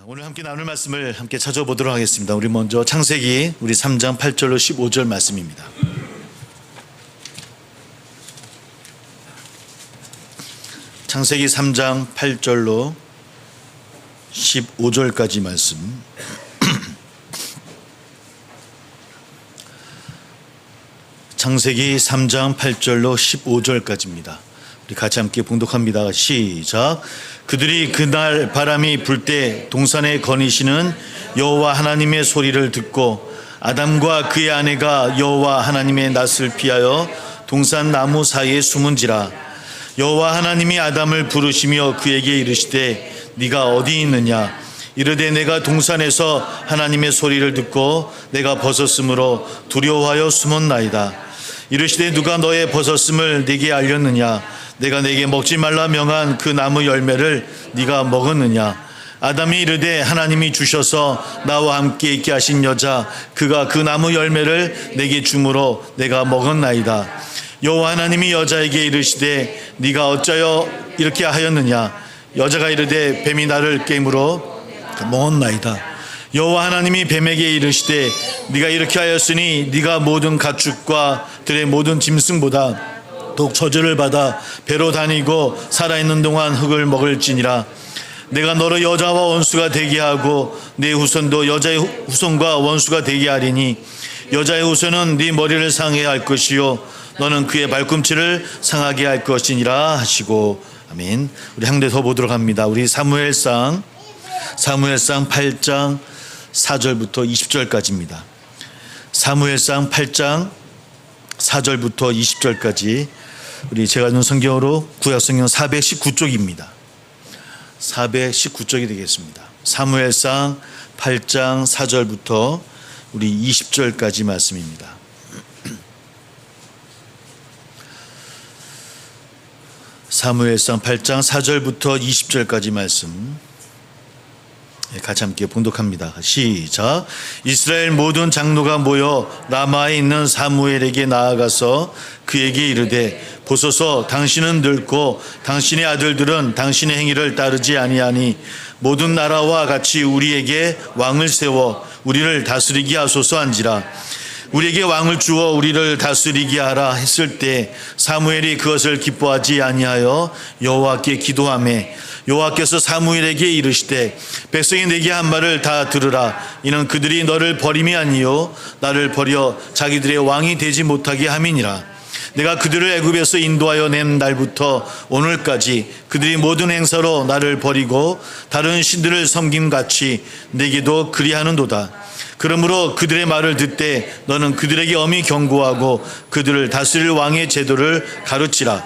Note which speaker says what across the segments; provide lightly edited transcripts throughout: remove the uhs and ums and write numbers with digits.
Speaker 1: 오늘 함께 나눌 말씀을 함께 찾아보도록 하겠습니다. 우리 먼저 창세기 우리 3장 8절로 15절 말씀입니다. 창세기 3장 8절로 15절까지 말씀. 창세기 3장 8절로 15절까지입니다. 우리 같이 함께 봉독합니다. 시작. 그들이 그날 바람이 불 때 동산에 거니시는 여호와 하나님의 소리를 듣고 아담과 그의 아내가 여호와 하나님의 낯을 피하여 동산 나무 사이에 숨은지라. 여호와 하나님이 아담을 부르시며 그에게 이르시되 네가 어디 있느냐. 이르되 내가 동산에서 하나님의 소리를 듣고 내가 벗었으므로 두려워하여 숨었나이다. 이르시되 누가 너의 벗었음을 네게 알렸느냐. 내가 네게 먹지 말라 명한 그 나무 열매를 네가 먹었느냐. 아담이 이르되 하나님이 주셔서 나와 함께 있게 하신 여자 그가 그 나무 열매를 내게 주므로 내가 먹었나이다. 여호와 하나님이 여자에게 이르시되 네가 어찌하여 이렇게 하였느냐. 여자가 이르되 뱀이 나를 깨므로 먹었나이다. 여호와 하나님이 뱀에게 이르시되 네가 이렇게 하였으니 네가 모든 가축과 들의 모든 짐승보다 더욱 저주를 받아 배로 다니고 살아있는 동안 흙을 먹을지니라. 내가 너를 여자와 원수가 되게 하고 네 후손도 여자의 후손과 원수가 되게 하리니 여자의 후손은 네 머리를 상하게 할 것이요 너는 그의 발꿈치를 상하게 할 것이니라 하시고. 아멘. 우리 한 대 더 보도록 합니다. 우리 사무엘상 8장 4절부터 20절까지입니다. 사무엘상 8장 4절부터 20절까지 우리 제가 읽는 성경으로 구약성경 419쪽입니다. 419쪽이 되겠습니다. 사무엘상 8장 4절부터 우리 20절까지 말씀입니다. 사무엘상 8장 4절부터 20절까지 말씀 같이 함께 봉독합니다. 시작. 이스라엘 모든 장로가 모여 라마에 있는 사무엘에게 나아가서 그에게 이르되 보소서 당신은 늙고 당신의 아들들은 당신의 행위를 따르지 아니하니 모든 나라와 같이 우리에게 왕을 세워 우리를 다스리게 하소서 한지라. 우리에게 왕을 주어 우리를 다스리게 하라 했을 때 사무엘이 그것을 기뻐하지 아니하여 여호와께 기도하매 여호와께서 사무엘에게 이르시되 백성이 내게 한 말을 다 들으라. 이는 그들이 너를 버림이 아니요 나를 버려 자기들의 왕이 되지 못하게 함이니라. 내가 그들을 애굽에서 인도하여 낸 날부터 오늘까지 그들이 모든 행사로 나를 버리고 다른 신들을 섬김같이 내게도 그리하는도다. 그러므로 그들의 말을 듣되 너는 그들에게 엄히 경고하고 그들을 다스릴 왕의 제도를 가르치라.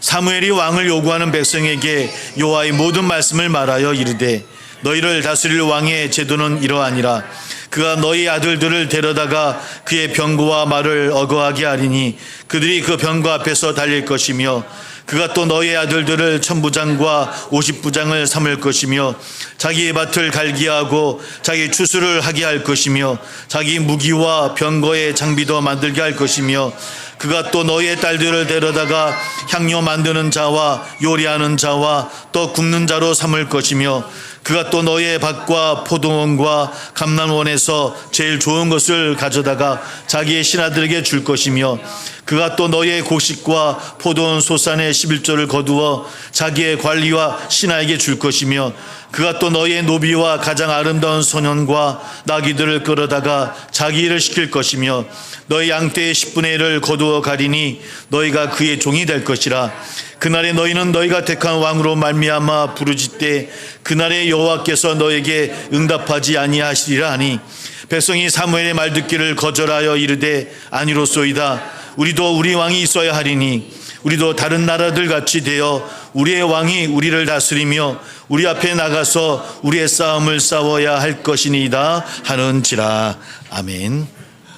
Speaker 1: 사무엘이 왕을 요구하는 백성에게 여호와의 모든 말씀을 말하여 이르되 너희를 다스릴 왕의 제도는 이러하니라. 그가 너희 아들들을 데려다가 그의 병거와 말을 어거하게 하리니 그들이 그 병거 앞에서 달릴 것이며 그가 또 너희 아들들을 천부장과 50부장을 삼을 것이며 자기의 밭을 갈게 하고 자기 추수를 하게 할 것이며 자기 무기와 병거의 장비도 만들게 할 것이며 그가 또 너희의 딸들을 데려다가 향료 만드는 자와 요리하는 자와 또 굽는 자로 삼을 것이며 그가 또 너희의 밭과 포도원과 감람원에서 제일 좋은 것을 가져다가 자기의 신하들에게 줄 것이며 그가 또 너희의 곡식과 포도원 소산의 11조를 거두어 자기의 관리와 신하에게 줄 것이며 그가 또 너희의 노비와 가장 아름다운 소년과 나귀들을 끌어다가 자기 일을 시킬 것이며 너희 양떼의 10분의 1을 거두어 가리니 너희가 그의 종이 될 것이라. 그날에 너희는 너희가 택한 왕으로 말미암아 부르짖되 그날에 여호와께서 너에게 응답하지 아니하시리라 하니 백성이 사무엘의 말 듣기를 거절하여 이르되 아니로소이다. 우리도 우리 왕이 있어야 하리니 우리도 다른 나라들 같이 되어 우리의 왕이 우리를 다스리며 우리 앞에 나가서 우리의 싸움을 싸워야 할 것이니이다 하는지라. 아멘.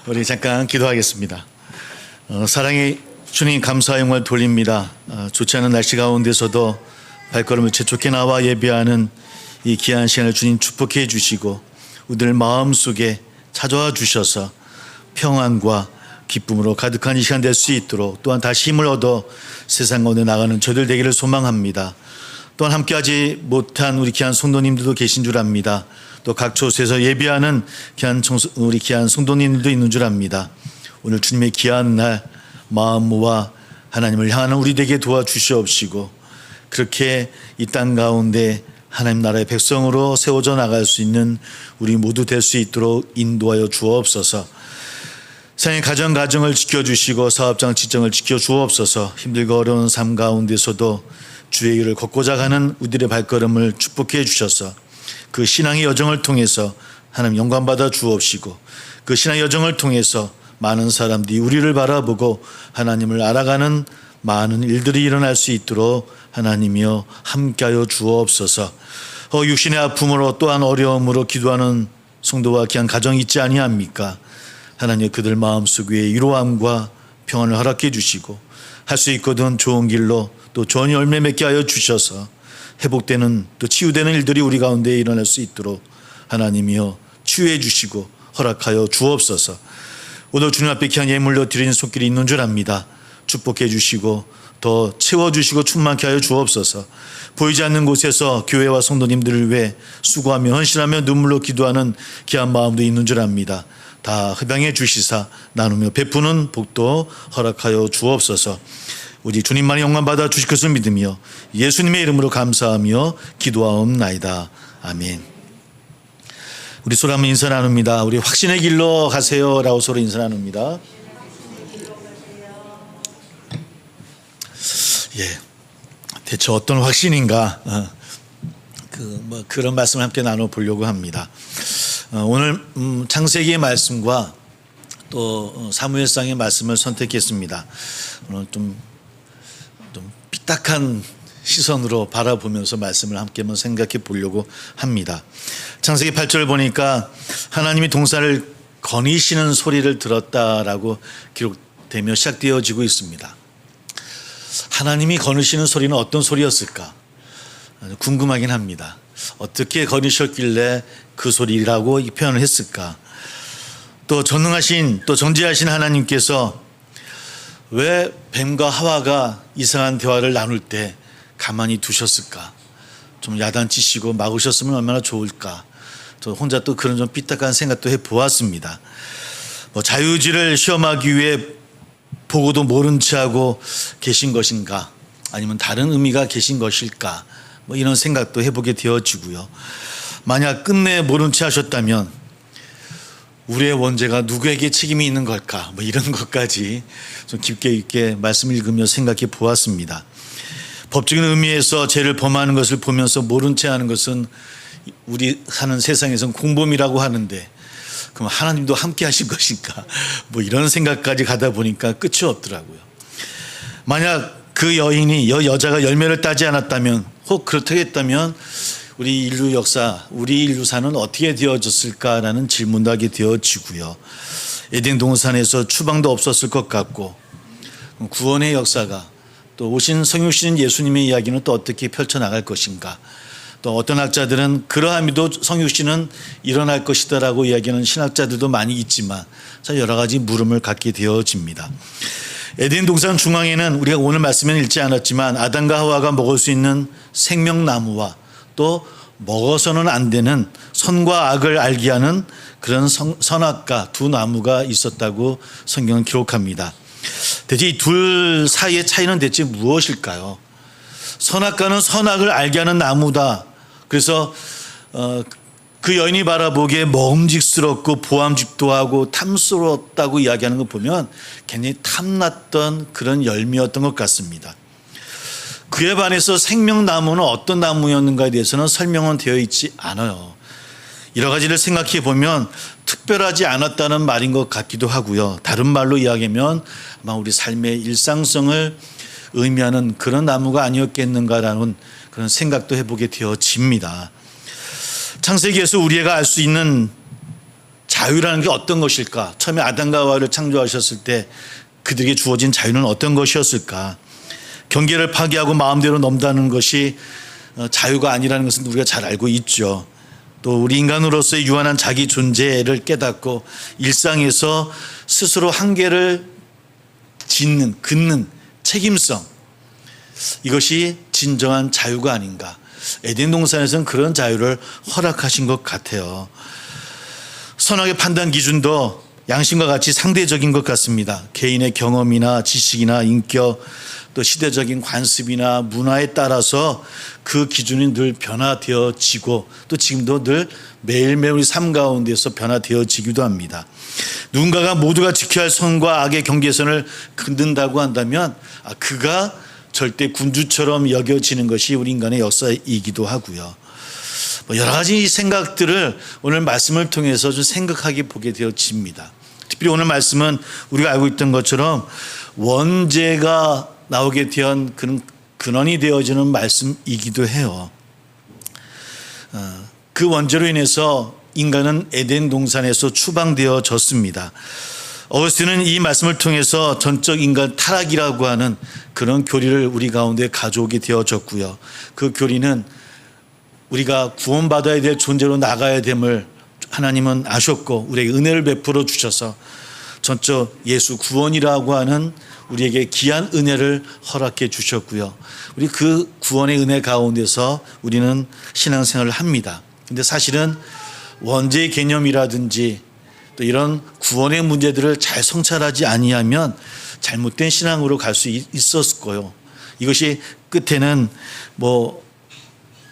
Speaker 1: 우리 잠깐 기도하겠습니다. 사랑의 주님, 감사의 영광을 돌립니다. 좋지 않은 날씨 가운데서도 발걸음을 재촉해 나와 예배하는 이 귀한 시간을 주님 축복해 주시고 우리들 마음속에 찾아와 주셔서 평안과 기쁨으로 가득한 이 시간 될 수 있도록 또한 다시 힘을 얻어 세상 가운데 나가는 저들 되기를 소망합니다. 또한 함께하지 못한 우리 귀한 성도님들도 계신 줄 압니다. 또 각 곳에서 예배하는 우리 귀한 성도님들도 있는 줄 압니다. 오늘 주님의 귀한 날 마음 모아 하나님을 향하는 우리에게 도와주시옵시고 그렇게 이 땅 가운데 하나님 나라의 백성으로 세워져 나갈 수 있는 우리 모두 될 수 있도록 인도하여 주옵소서. 세상의 가정을 지켜주시고 사업장 직장을 지켜주옵소서. 힘들고 어려운 삶 가운데서도 주의 길을 걷고자 하는 우리들의 발걸음을 축복해 주셔서 그 신앙의 여정을 통해서 하나님 영광 받아 주옵시고 그 신앙의 여정을 통해서 많은 사람들이 우리를 바라보고 하나님을 알아가는 많은 일들이 일어날 수 있도록 하나님이여 함께하여 주옵소서. 육신의 아픔으로 또한 어려움으로 기도하는 성도와 귀한 가정이 있지 아니합니까? 하나님 그들 마음속 위에 위로함과 평안을 허락해 주시고 할 수 있거든 좋은 길로 또 좋은 열매 맺게 하여 주셔서 회복되는 또 치유되는 일들이 우리 가운데 일어날 수 있도록 하나님이여 치유해 주시고 허락하여 주옵소서. 오늘 주님 앞에 귀한 예물로 드리는 손길이 있는 줄 압니다. 축복해 주시고 더 채워주시고 충만케 하여 주옵소서. 보이지 않는 곳에서 교회와 성도님들을 위해 수고하며 헌신하며 눈물로 기도하는 귀한 마음도 있는 줄 압니다. 다 흡양해 주시사 나누며 베푸는 복도 허락하여 주옵소서. 우리 주님만이 영광 받아 주실 것을 믿으며 예수님의 이름으로 감사하며 기도하옵나이다. 아멘. 우리 서로 한번 인사 나눕니다. 우리 확신의 길로 가세요 라고 서로 인사 나눕니다. 예, 대체 어떤 확신인가? 그런 말씀을 함께 나눠보려고 합니다. 오늘 창세기의 말씀과 또 사무엘상의 말씀을 선택했습니다. 오늘 좀 삐딱한 시선으로 바라보면서 말씀을 함께 한번 생각해 보려고 합니다. 창세기 8절 보니까 하나님이 동산을 거니시는 소리를 들었다라고 기록되며 시작되어지고 있습니다. 하나님이 거니시는 소리는 어떤 소리였을까? 궁금하긴 합니다. 어떻게 거니셨길래 그 소리라고 표현을 했을까? 또 전능하신 또 정죄하신 하나님께서 왜 뱀과 하와가 이상한 대화를 나눌 때 가만히 두셨을까? 좀 야단치시고 막으셨으면 얼마나 좋을까? 저 혼자 또 그런 좀 삐딱한 생각도 해보았습니다. 자유의지를 시험하기 위해 보고도 모른 채 하고 계신 것인가? 아니면 다른 의미가 계신 것일까? 이런 생각도 해보게 되어지고요. 만약 끝내 모른 채 하셨다면 우리의 원죄가 누구에게 책임이 있는 걸까? 이런 것까지 좀 깊게 있게 말씀을 읽으며 생각해 보았습니다. 법적인 의미에서 죄를 범하는 것을 보면서 모른 채 하는 것은 우리 사는 세상에서는 공범이라고 하는데 그럼 하나님도 함께 하신 것인가? 이런 생각까지 가다 보니까 끝이 없더라고요. 만약 그 여자가 열매를 따지 않았다면 혹 그렇다고 했다면 우리 인류 역사, 우리 인류사는 어떻게 되어졌을까라는 질문도 하게 되어지고요. 에덴 동산에서 추방도 없었을 것 같고 구원의 역사가 또 오신 성육신 예수님의 이야기는 또 어떻게 펼쳐나갈 것인가. 또 어떤 학자들은 그러함에도 성육신은 일어날 것이다라고 이야기하는 신학자들도 많이 있지만 여러 가지 물음을 갖게 되어집니다. 에덴 동산 중앙에는 우리가 오늘 말씀에는 읽지 않았지만 아담과 하와가 먹을 수 있는 생명나무와 또 먹어서는 안 되는 선과 악을 알게 하는 그런 선악과 두 나무가 있었다고 성경은 기록합니다. 대체 이 둘 사이의 차이는 대체 무엇일까요? 선악과는 선악을 알게 하는 나무다. 그래서 그 여인이 바라보기에 먹음직스럽고 보암직도하고 탐스러웠다고 이야기하는 거 보면 굉장히 탐났던 그런 열매였던 것 같습니다. 그에 반해서 생명나무는 어떤 나무였는가에 대해서는 설명은 되어 있지 않아요. 여러 가지를 생각해 보면 특별하지 않았다는 말인 것 같기도 하고요. 다른 말로 이야기하면 아마 우리 삶의 일상성을 의미하는 그런 나무가 아니었겠는가라는 그런 생각도 해보게 되어집니다. 창세기에서 우리가 알 수 있는 자유라는 게 어떤 것일까? 처음에 아담과 하와를 창조하셨을 때 그들에게 주어진 자유는 어떤 것이었을까? 경계를 파괴하고 마음대로 넘다는 것이 자유가 아니라는 것은 우리가 잘 알고 있죠. 또 우리 인간으로서의 유한한 자기 존재를 깨닫고 일상에서 스스로 한계를 긋는 책임성, 이것이 진정한 자유가 아닌가. 에덴 동산에서는 그런 자유를 허락하신 것 같아요. 선악의 판단 기준도 양심과 같이 상대적인 것 같습니다. 개인의 경험이나 지식이나 인격, 또 시대적인 관습이나 문화에 따라서 그 기준이 늘 변화되어지고 또 지금도 늘 매일매일 우리 삶 가운데서 변화되어지기도 합니다. 누군가가 모두가 지켜야 할 선과 악의 경계선을 건든다고 한다면 그가 절대 군주처럼 여겨지는 것이 우리 인간의 역사이기도 하고요. 여러 가지 생각들을 오늘 말씀을 통해서 좀 생각하게 보게 되어집니다. 특별히 오늘 말씀은 우리가 알고 있던 것처럼 원죄가 나오게 된 그런 근원이 되어지는 말씀이기도 해요. 그 원죄로 인해서 인간은 에덴 동산에서 추방되어졌습니다. 어거스틴은 이 말씀을 통해서 전적 인간 타락이라고 하는 그런 교리를 우리 가운데 가져오게 되어졌고요. 그 교리는 우리가 구원받아야 될 존재로 나가야 됨을 하나님은 아셨고 우리에게 은혜를 베풀어 주셔서 전적 예수 구원이라고 하는 우리에게 귀한 은혜를 허락해 주셨고요. 우리 그 구원의 은혜 가운데서 우리는 신앙생활을 합니다. 근데 사실은 원죄의 개념이라든지 또 이런 구원의 문제들을 잘 성찰하지 아니하면 잘못된 신앙으로 갈 수 있었을 거예요. 이것이 끝에는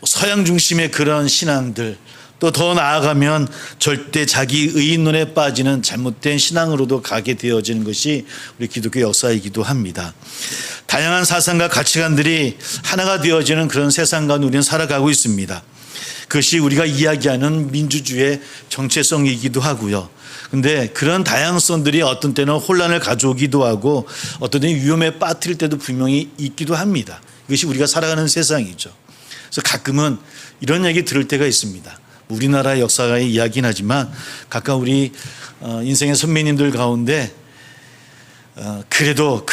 Speaker 1: 서양 중심의 그런 신앙들, 또 더 나아가면 절대 자기 의인론에 빠지는 잘못된 신앙으로도 가게 되어지는 것이 우리 기독교 역사이기도 합니다. 다양한 사상과 가치관들이 하나가 되어지는 그런 세상 가운데 우리는 살아가고 있습니다. 그것이 우리가 이야기하는 민주주의의 정체성이기도 하고요. 그런데 그런 다양성들이 어떤 때는 혼란을 가져오기도 하고 어떤 때는 위험에 빠뜨릴 때도 분명히 있기도 합니다. 이것이 우리가 살아가는 세상이죠. 그래서 가끔은 이런 얘기 들을 때가 있습니다. 우리나라의 역사의 이야기는 하지만 가끔 우리 인생의 선배님들 가운데 그래도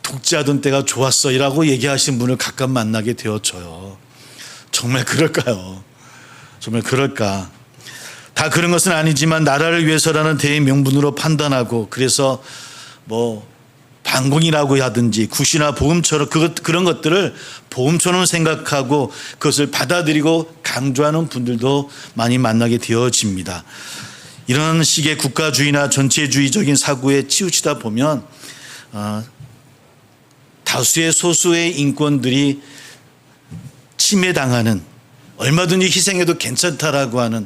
Speaker 1: 독재하던 때가 좋았어 이라고 얘기하시는 분을 가끔 만나게 되어져요. 정말 그럴까요? 정말 그럴까? 다 그런 것은 아니지만 나라를 위해서라는 대의 명분으로 판단하고 그래서 반공이라고 하든지 굿이나 복음처럼 그런 것들을 복음처럼 생각하고 그것을 받아들이고 강조하는 분들도 많이 만나게 되어집니다. 이런 식의 국가주의나 전체주의적인 사고에 치우치다 보면 다수의 소수의 인권들이 침해당하는 얼마든지 희생해도 괜찮다라고 하는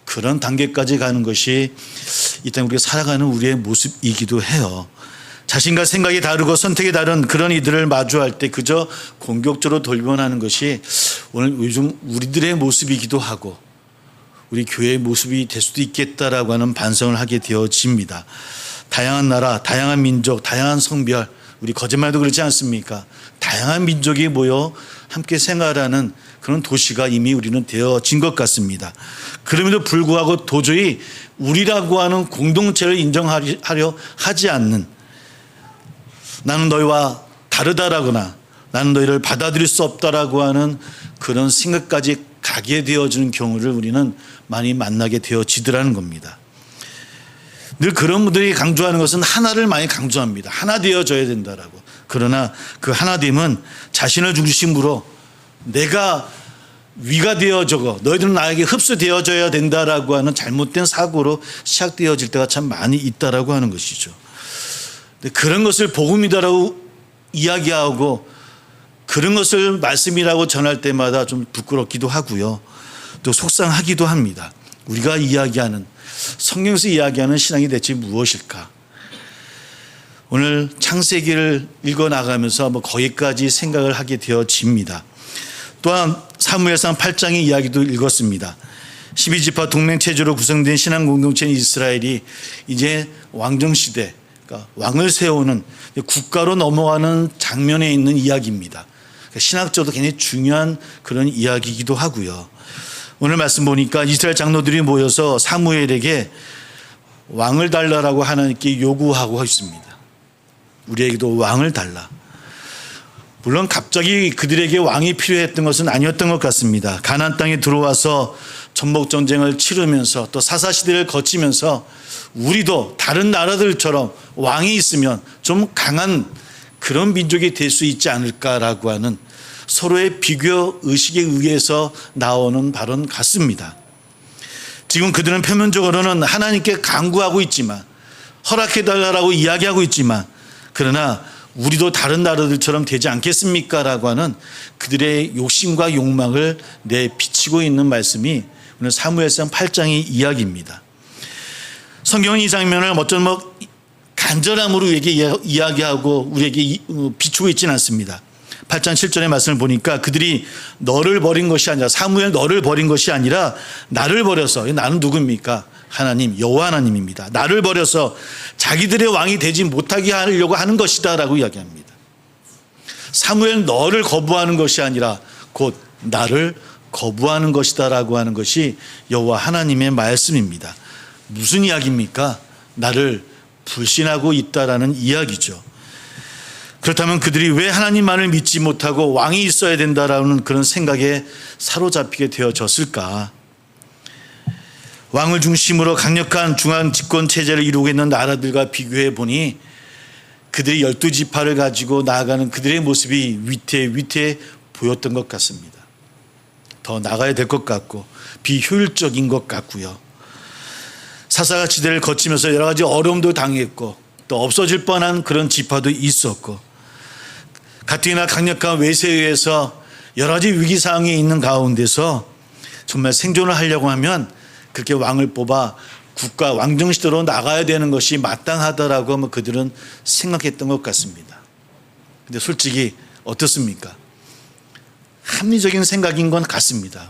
Speaker 1: 그런 단계까지 가는 것이 이 땅에 우리가 살아가는 우리의 모습이기도 해요. 자신과 생각이 다르고 선택이 다른 그런 이들을 마주할 때 그저 공격적으로 돌변하는 것이 오늘 요즘 우리들의 모습이기도 하고 우리 교회의 모습이 될 수도 있겠다라고 하는 반성을 하게 되어집니다. 다양한 나라, 다양한 민족, 다양한 성별, 우리 거짓말도 그렇지 않습니까? 다양한 민족이 모여 함께 생활하는 그런 도시가 이미 우리는 되어진 것 같습니다. 그럼에도 불구하고 도저히 우리라고 하는 공동체를 인정하려 하지 않는 나는 너희와 다르다라거나 나는 너희를 받아들일 수 없다라고 하는 그런 생각까지 가게 되어지는 경우를 우리는 많이 만나게 되어지더라는 겁니다. 늘 그런 분들이 강조하는 것은 하나를 많이 강조합니다. 하나 되어져야 된다라고. 그러나 그 하나됨은 자신을 중심으로 내가 위가 되어져고 너희들은 나에게 흡수되어져야 된다라고 하는 잘못된 사고로 시작되어질 때가 참 많이 있다라고 하는 것이죠. 그런 것을 복음이다라고 이야기하고 그런 것을 말씀이라고 전할 때마다 좀 부끄럽기도 하고요. 또 속상하기도 합니다. 우리가 이야기하는 성경에서 이야기하는 신앙이 대체 무엇일까? 오늘 창세기를 읽어나가면서 거기까지 생각을 하게 되어집니다. 또한 사무엘상 8장의 이야기도 읽었습니다. 12지파 동맹체제로 구성된 신앙 공동체인 이스라엘이 이제 왕정시대 왕을 세우는 국가로 넘어가는 장면에 있는 이야기입니다. 신학적으로 굉장히 중요한 그런 이야기이기도 하고요. 오늘 말씀 보니까 이스라엘 장로들이 모여서 사무엘에게 왕을 달라라고 하나님께 요구하고 있습니다. 우리에게도 왕을 달라. 물론 갑자기 그들에게 왕이 필요했던 것은 아니었던 것 같습니다. 가나안 땅에 들어와서 전복 전쟁을 치르면서 또 사사시대를 거치면서 우리도 다른 나라들처럼 왕이 있으면 좀 강한 그런 민족이 될 수 있지 않을까라고 하는 서로의 비교 의식에 의해서 나오는 발언 같습니다. 지금 그들은 표면적으로는 하나님께 간구하고 있지만, 허락해달라고 이야기하고 있지만, 그러나 우리도 다른 나라들처럼 되지 않겠습니까? 라고 하는 그들의 욕심과 욕망을 내비치고 있는 말씀이 오늘 사무엘상 8장의 이야기입니다. 성경은 이 장면을 어쩌면 간절함으로 우리에게 이야기하고 우리에게 비추고 있지는 않습니다. 8장 7절의 말씀을 보니까 그들이 너를 버린 것이 아니라, 사무엘 너를 버린 것이 아니라 나를 버려서, 나는 누굽니까? 하나님, 여호와 하나님입니다. 나를 버려서 자기들의 왕이 되지 못하게 하려고 하는 것이다 라고 이야기합니다. 사무엘 너를 거부하는 것이 아니라 곧 나를 거부하는 것이다 라고 하는 것이 여호와 하나님의 말씀입니다. 무슨 이야기입니까? 나를 불신하고 있다라는 이야기죠. 그렇다면 그들이 왜 하나님만을 믿지 못하고 왕이 있어야 된다라는 그런 생각에 사로잡히게 되어졌을까? 왕을 중심으로 강력한 중앙 집권 체제를 이루고 있는 나라들과 비교해 보니 그들이 12지파를 가지고 나아가는 그들의 모습이 위태위태 보였던 것 같습니다. 더 나가야 될 것 같고 비효율적인 것 같고요. 사사시대를 거치면서 여러 가지 어려움도 당했고 또 없어질 뻔한 그런 지파도 있었고, 가뜩이나 강력한 외세에 의해서 여러 가지 위기상황에 있는 가운데서 정말 생존을 하려고 하면 그렇게 왕을 뽑아 국가 왕정시대로 나가야 되는 것이 마땅하다라고 그들은 생각했던 것 같습니다. 근데 솔직히 어떻습니까? 합리적인 생각인 건 같습니다.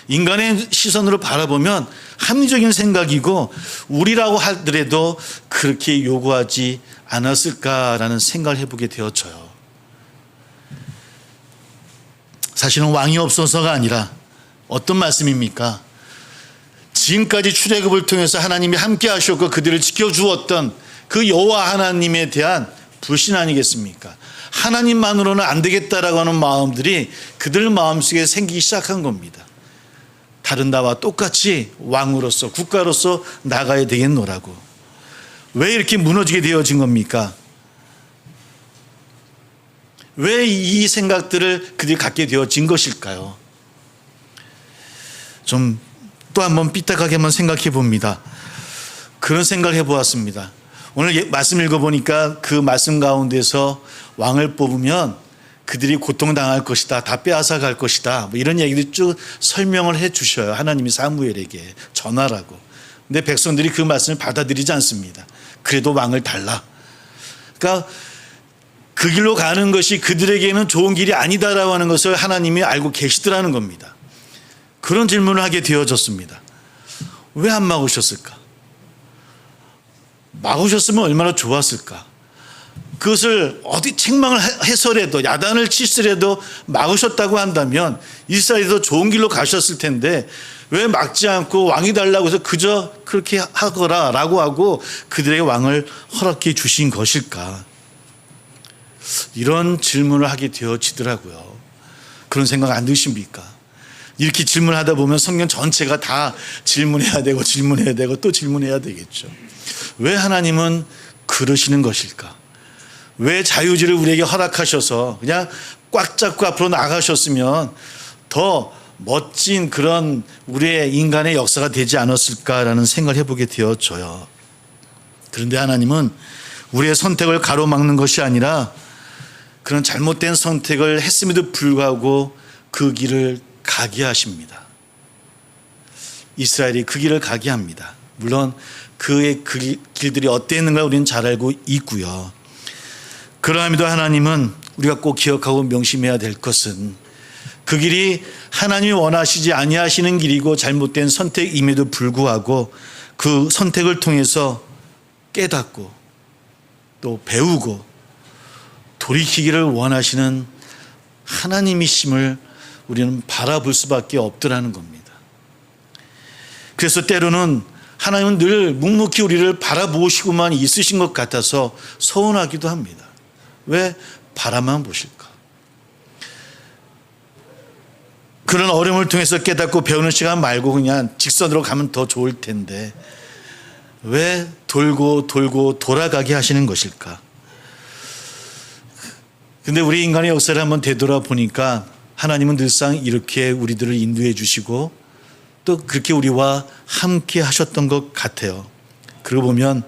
Speaker 1: 인간의 시선으로 바라보면 합리적인 생각이고 우리라고 하더라도 그렇게 요구하지 않았을까라는 생각을 해보게 되어져요. 사실은 왕이 없어서가 아니라 어떤 말씀입니까? 지금까지 출애굽을 통해서 하나님이 함께 하셨고 그들을 지켜주었던 그 여호와 하나님에 대한 불신 아니겠습니까? 하나님만으로는 안 되겠다라고 하는 마음들이 그들 마음속에 생기기 시작한 겁니다. 다른 나라와 똑같이 왕으로서 국가로서 나가야 되겠노라고. 왜 이렇게 무너지게 되어진 겁니까? 왜 이 생각들을 그들이 갖게 되어진 것일까요? 좀 또 한번 삐딱하게 한번 생각해 봅니다. 그런 생각을 해보았습니다. 오늘 말씀 읽어보니까 그 말씀 가운데서 왕을 뽑으면 그들이 고통당할 것이다, 다 빼앗아 갈 것이다, 뭐 이런 얘기를 쭉 설명을 해 주셔요. 하나님이 사무엘에게 전하라고. 근데 백성들이 그 말씀을 받아들이지 않습니다. 그래도 왕을 달라. 그러니까 그 길로 가는 것이 그들에게는 좋은 길이 아니다라고 하는 것을 하나님이 알고 계시더라는 겁니다. 그런 질문을 하게 되어졌습니다. 왜 안 막으셨을까? 막으셨으면 얼마나 좋았을까? 그것을 어디 책망을 해서라도 야단을 치더라도 막으셨다고 한다면 이스라엘도 좋은 길로 가셨을 텐데 왜 막지 않고 왕이 달라고 해서 그저 그렇게 하거라 라고 하고 그들에게 왕을 허락해 주신 것일까? 이런 질문을 하게 되어지더라고요. 그런 생각 안 드십니까? 이렇게 질문하다 보면 성경 전체가 다 질문해야 되고 또 질문해야 되겠죠. 왜 하나님은 그러시는 것일까? 왜 자유지를 우리에게 허락하셔서 그냥 꽉 잡고 앞으로 나가셨으면 더 멋진 그런 우리의 인간의 역사가 되지 않았을까라는 생각을 해보게 되어져요. 그런데 하나님은 우리의 선택을 가로막는 것이 아니라 그런 잘못된 선택을 했음에도 불구하고 그 길을 가게 하십니다. 이스라엘이 그 길을 가게 합니다. 물론 그의 그 길들이 어땠는가 우리는 잘 알고 있고요. 그러함에도 하나님은 우리가 꼭 기억하고 명심해야 될 것은 그 길이 하나님이 원하시지 아니하시는 길이고 잘못된 선택임에도 불구하고 그 선택을 통해서 깨닫고 또 배우고 돌이키기를 원하시는 하나님이심을 우리는 바라볼 수밖에 없더라는 겁니다. 그래서 때로는 하나님은 늘 묵묵히 우리를 바라보시고만 있으신 것 같아서 서운하기도 합니다. 왜 바라만 보실까? 그런 어려움을 통해서 깨닫고 배우는 시간 말고 그냥 직선으로 가면 더 좋을 텐데 왜 돌고 돌고 돌아가게 하시는 것일까? 근데 우리 인간의 역사를 한번 되돌아보니까 하나님은 늘상 이렇게 우리들을 인도해 주시고 또 그렇게 우리와 함께 하셨던 것 같아요. 그러고 보면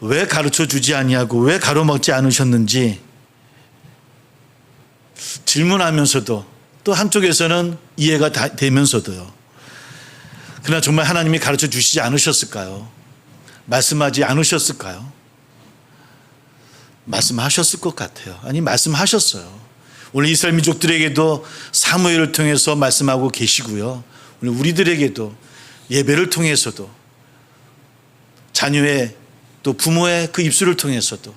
Speaker 1: 왜 가르쳐 주지 아니하고 왜 가로막지 않으셨는지 질문하면서도 또 한쪽에서는 이해가 되면서도요. 그러나 정말 하나님이 가르쳐 주시지 않으셨을까요? 말씀하지 않으셨을까요? 말씀하셨을 것 같아요. 아니, 말씀하셨어요. 오늘 이스라엘 민족들에게도 사무엘을 통해서 말씀하고 계시고요. 오늘 우리들에게도 예배를 통해서도 자녀의 또 부모의 그 입술을 통해서도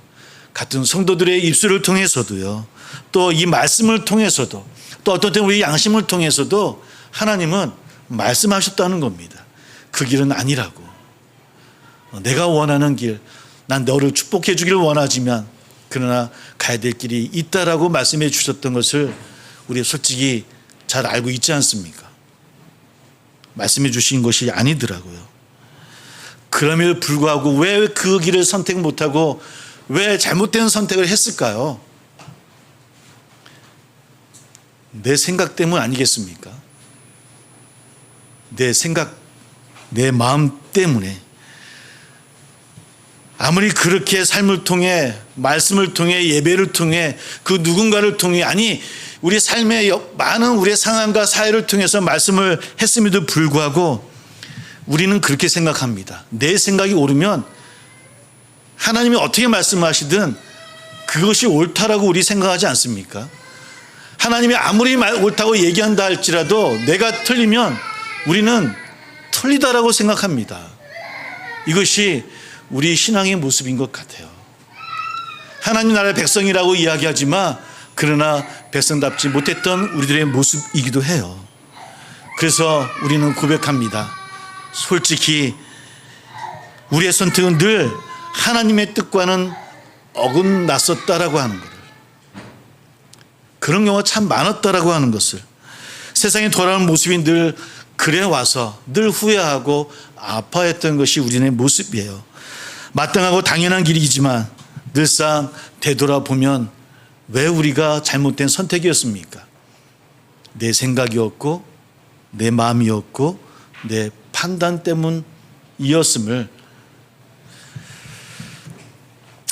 Speaker 1: 같은 성도들의 입술을 통해서도요. 또 이 말씀을 통해서도 또 어떤 때는 우리 양심을 통해서도 하나님은 말씀하셨다는 겁니다. 그 길은 아니라고. 내가 원하는 길, 난 너를 축복해 주기를 원하지만 그러나 가야 될 길이 있다라고 말씀해 주셨던 것을 우리 솔직히 잘 알고 있지 않습니까? 말씀해 주신 것이 아니더라고요. 그럼에도 불구하고 왜 그 길을 선택 못하고 왜 잘못된 선택을 했을까요? 내 생각 때문 아니겠습니까? 내 생각, 내 마음 때문에 아무리 그렇게 삶을 통해 말씀을 통해 예배를 통해 그 누군가를 통해 아니 우리 삶의 많은 우리의 상황과 사회를 통해서 말씀을 했음에도 불구하고 우리는 그렇게 생각합니다. 내 생각이 옳으면 하나님이 어떻게 말씀하시든 그것이 옳다라고 우리 생각하지 않습니까? 하나님이 아무리 옳다고 얘기한다 할지라도 내가 틀리면 우리는 틀리다라고 생각합니다. 이것이 우리 신앙의 모습인 것 같아요. 하나님 나라의 백성이라고 이야기하지만 그러나 백성답지 못했던 우리들의 모습이기도 해요. 그래서 우리는 고백합니다. 솔직히 우리의 선택은 늘 하나님의 뜻과는 어긋났었다라고 하는 것을, 그런 경우가 참 많았다라고 하는 것을, 세상에 돌아오는 모습이 늘 그래 와서 늘 후회하고 아파했던 것이 우리의 모습이에요. 마땅하고 당연한 길이지만 늘상 되돌아보면 왜 우리가 잘못된 선택이었습니까? 내 생각이었고 내 마음이었고 내 판단 때문이었음을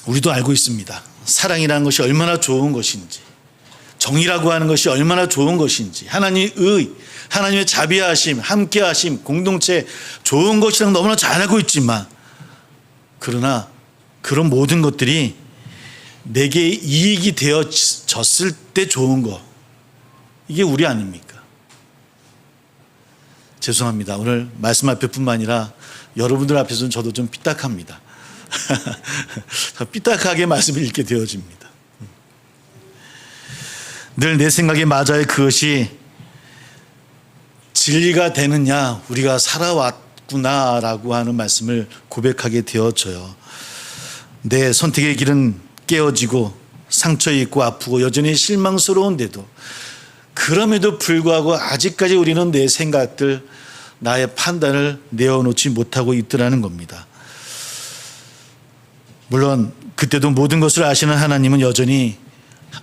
Speaker 1: 우리도 알고 있습니다. 사랑이라는 것이 얼마나 좋은 것인지, 정의라고 하는 것이 얼마나 좋은 것인지, 하나님의 의, 하나님의 자비하심, 함께하심, 공동체 좋은 것이라는 너무나 잘 알고 있지만 그러나 그런 모든 것들이 내게 이익이 되어졌을 때 좋은 거, 이게 우리 아닙니까? 죄송합니다. 오늘 말씀 앞에뿐만 아니라 여러분들 앞에서는 저도 좀 삐딱합니다. 삐딱하게 말씀을 읽게 되어집니다. 늘 내 생각에 맞아야 그것이 진리가 되느냐, 우리가 살아왔구나라고 하는 말씀을 고백하게 되어져요. 내 선택의 길은 깨어지고 상처 있고 아프고 여전히 실망스러운데도 그럼에도 불구하고 아직까지 우리는 내 생각들, 나의 판단을 내어놓지 못하고 있더라는 겁니다. 물론 그때도 모든 것을 아시는 하나님은 여전히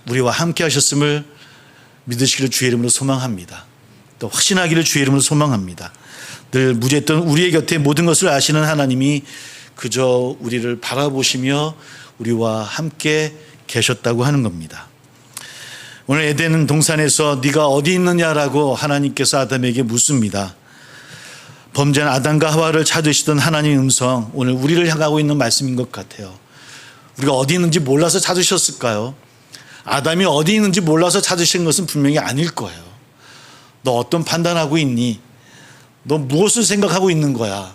Speaker 1: 우리와 함께 하셨음을 믿으시기를 주의 이름으로 소망합니다. 또 확신하기를 주의 이름으로 소망합니다. 늘 무죄했던 우리의 곁에 모든 것을 아시는 하나님이 그저 우리를 바라보시며 우리와 함께 계셨다고 하는 겁니다. 오늘 에덴 동산에서 네가 어디 있느냐라고 하나님께서 아담에게 묻습니다. 범죄한 아담과 하와를 찾으시던 하나님의 음성, 오늘 우리를 향하고 있는 말씀인 것 같아요. 우리가 어디 있는지 몰라서 찾으셨을까요? 아담이 어디 있는지 몰라서 찾으신 것은 분명히 아닐 거예요. 너 어떤 판단하고 있니? 너 무엇을 생각하고 있는 거야?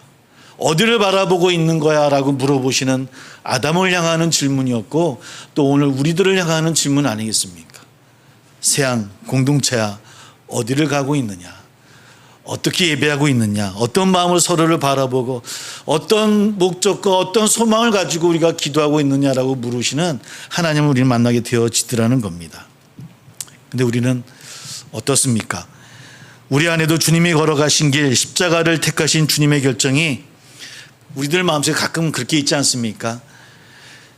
Speaker 1: 어디를 바라보고 있는 거야? 라고 물어보시는 아담을 향하는 질문이었고 또 오늘 우리들을 향하는 질문 아니겠습니까? 세상 공동체야, 어디를 가고 있느냐? 어떻게 예배하고 있느냐? 어떤 마음으로 서로를 바라보고 어떤 목적과 어떤 소망을 가지고 우리가 기도하고 있느냐라고 물으시는 하나님을 우리는 만나게 되어지더라는 겁니다. 근데 우리는 어떻습니까? 우리 안에도 주님이 걸어가신 길, 십자가를 택하신 주님의 결정이 우리들 마음속에 가끔 그렇게 있지 않습니까?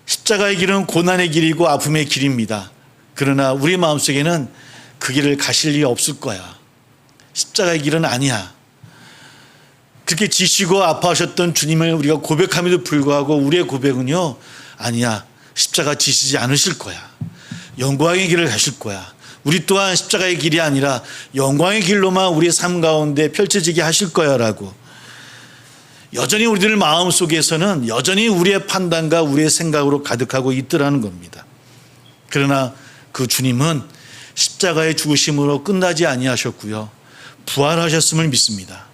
Speaker 1: 십자가의 길은 고난의 길이고 아픔의 길입니다. 그러나 우리 마음속에는 그 길을 가실 일이 없을 거야. 십자가의 길은 아니야. 그렇게 지시고 아파하셨던 주님을 우리가 고백함에도 불구하고 우리의 고백은요, 아니야. 십자가 지시지 않으실 거야. 영광의 길을 가실 거야. 우리 또한 십자가의 길이 아니라 영광의 길로만 우리의 삶 가운데 펼쳐지게 하실 거야 라고. 여전히 우리들 마음속에서는 여전히 우리의 판단과 우리의 생각으로 가득하고 있더라는 겁니다. 그러나 그 주님은 십자가의 죽으심으로 끝나지 아니하셨고요, 부활하셨음을 믿습니다.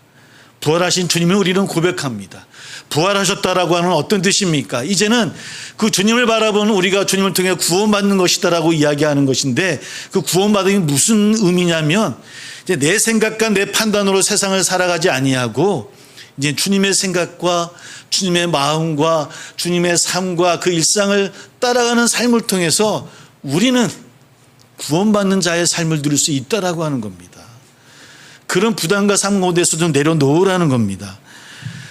Speaker 1: 부활하신 주님을 우리는 고백합니다. 부활하셨다라고 하는 어떤 뜻입니까? 이제는 그 주님을 바라보는 우리가 주님을 통해 구원받는 것이다라고 이야기하는 것인데, 그 구원받은 게 무슨 의미냐면, 이제 내 생각과 내 판단으로 세상을 살아가지 아니하고 이제 주님의 생각과 주님의 마음과 주님의 삶과 그 일상을 따라가는 삶을 통해서 우리는 구원받는 자의 삶을 누릴 수 있다라고 하는 겁니다. 그런 부담과 삶 가운데서 좀 내려놓으라는 겁니다.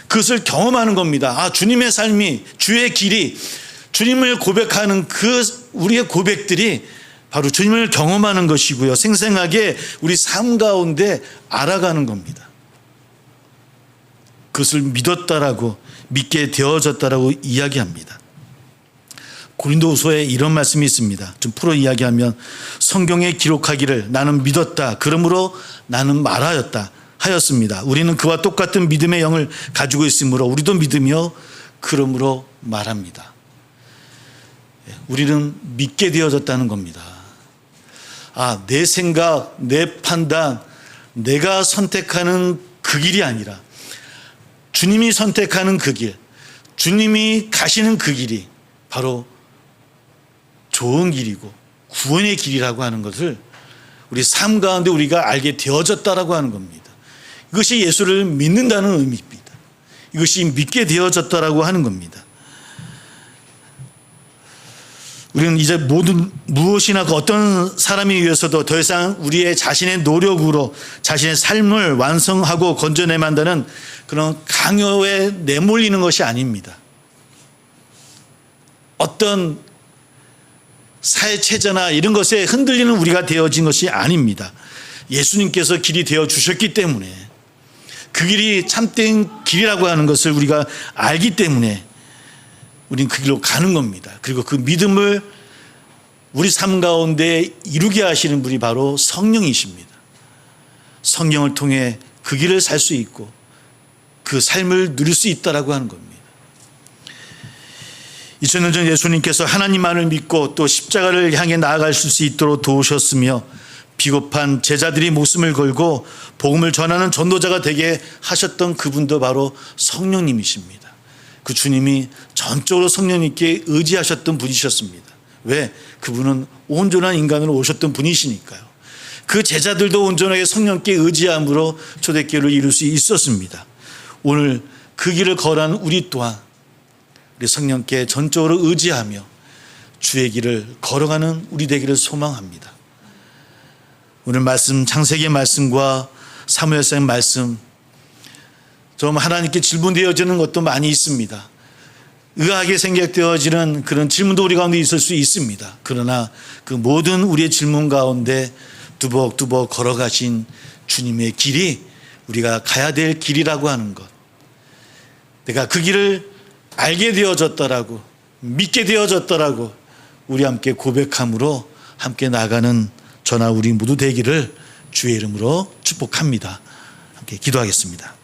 Speaker 1: 그것을 경험하는 겁니다. 아, 주님의 삶이, 주의 길이, 주님을 고백하는 그 우리의 고백들이 바로 주님을 경험하는 것이고요, 생생하게 우리 삶 가운데 알아가는 겁니다. 그것을 믿었다라고, 믿게 되어졌다라고 이야기합니다. 고린도후서에 이런 말씀이 있습니다. 좀 풀어 이야기하면, 성경에 기록하기를 나는 믿었다, 그러므로 나는 말하였다 하였습니다. 우리는 그와 똑같은 믿음의 영을 가지고 있으므로 우리도 믿으며 그러므로 말합니다. 우리는 믿게 되어졌다는 겁니다. 아, 내 생각, 내 판단, 내가 선택하는 그 길이 아니라 주님이 선택하는 그 길, 주님이 가시는 그 길이 바로 좋은 길이고 구원의 길이라고 하는 것을 우리 삶 가운데 우리가 알게 되어졌다라고 하는 겁니다. 이것이 예수를 믿는다는 의미입니다. 이것이 믿게 되어졌다라고 하는 겁니다. 우리는 이제 모든 무엇이나 그 어떤 사람에 의해서도 더 이상 우리의 자신의 노력으로 자신의 삶을 완성하고 건져내야 한다는 그런 강요에 내몰리는 것이 아닙니다. 어떤 사회 체제나 이런 것에 흔들리는 우리가 되어진 것이 아닙니다. 예수님께서 길이 되어 주셨기 때문에, 그 길이 참된 길이라고 하는 것을 우리가 알기 때문에 우리는 그 길로 가는 겁니다. 그리고 그 믿음을 우리 삶 가운데 이루게 하시는 분이 바로 성령이십니다. 성령을 통해 그 길을 살 수 있고 그 삶을 누릴 수 있다라고 하는 겁니다. 2000년 전 예수님께서 하나님만을 믿고 또 십자가를 향해 나아갈 수 있도록 도우셨으며, 비겁한 제자들이 목숨을 걸고 복음을 전하는 전도자가 되게 하셨던 그분도 바로 성령님이십니다. 그 주님이 전적으로 성령님께 의지하셨던 분이셨습니다. 왜? 그분은 온전한 인간으로 오셨던 분이시니까요. 그 제자들도 온전하게 성령께 의지함으로 초대교회를 이룰 수 있었습니다. 오늘 그 길을 걸어가는 우리 또한 우리 성령께 전적으로 의지하며 주의 길을 걸어가는 우리 되기를 소망합니다. 오늘 말씀, 창세기 말씀과 사무엘상 말씀, 좀 하나님께 질문되어지는 것도 많이 있습니다. 의아하게 생각되어지는 그런 질문도 우리 가운데 있을 수 있습니다. 그러나 그 모든 우리의 질문 가운데 두벅두벅 걸어가신 주님의 길이 우리가 가야 될 길이라고 하는 것, 내가 그 길을 알게 되어졌더라고, 믿게 되어졌더라고 우리 함께 고백함으로 함께 나가는 저나 우리 모두 되기를 주의 이름으로 축복합니다. 함께 기도하겠습니다.